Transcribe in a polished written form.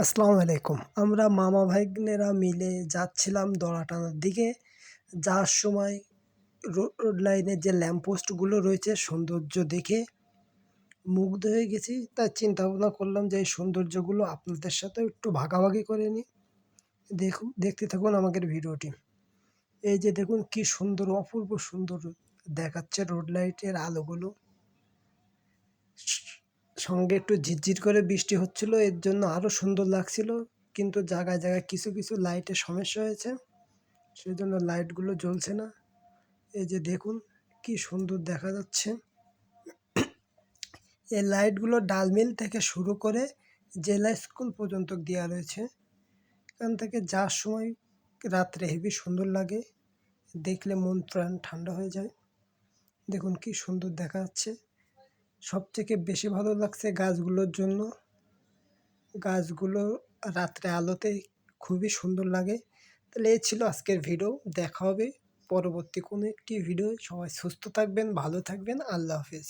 আসসালামু আলাইকুম। আমরা মামা ভাগ্নেরা মিলে যাচ্ছিলাম দড়া টানার দিকে। যাওয়ার সময় রোড লাইনে যে ল্যাম্প পোস্টগুলো রয়েছে সৌন্দর্য দেখে মুগ্ধ হয়ে গেছি। তাই চিন্তা ভাবনা করলাম যে এই সৌন্দর্যগুলো আপনাদের সাথেও একটু ভাগাভাগি করে নিই। দেখতে থাকুন আমাদের ভিডিওটি। এই যে দেখুন কি সুন্দর, অপূর্ব সুন্দর দেখাচ্ছে রোড লাইটের আলোগুলো। সঙ্গে একটু ঝিরঝির করে বৃষ্টি হচ্ছিল, এর জন্য আরও সুন্দর লাগছিল। কিন্তু জায়গায় জায়গায় কিছু কিছু লাইটের সমস্যা হয়েছে, সেজন্য লাইটগুলো জ্বলছে না। এই যে দেখুন কি সুন্দর দেখা যাচ্ছে। এই লাইটগুলো ডালমিল থেকে শুরু করে জেলা স্কুল পর্যন্ত দেওয়া রয়েছে। এখান থেকে যাওয়ার সময় রাত্রে হেবি সুন্দর লাগে, দেখলে মন প্রাণ ঠান্ডা হয়ে যায়। দেখুন কি সুন্দর দেখা যাচ্ছে। সবথেকে বেশি ভালো লাগছে গাছগুলোর জন্য। গাছগুলো রাত্রে আলোতে খুবই সুন্দর লাগে। তাহলে এই ছিল আজকের ভিডিও। দেখা হবে পরবর্তী কোনো একটি ভিডিও। সবাই সুস্থ থাকবেন, ভালো থাকবেন। আল্লাহ হাফেজ।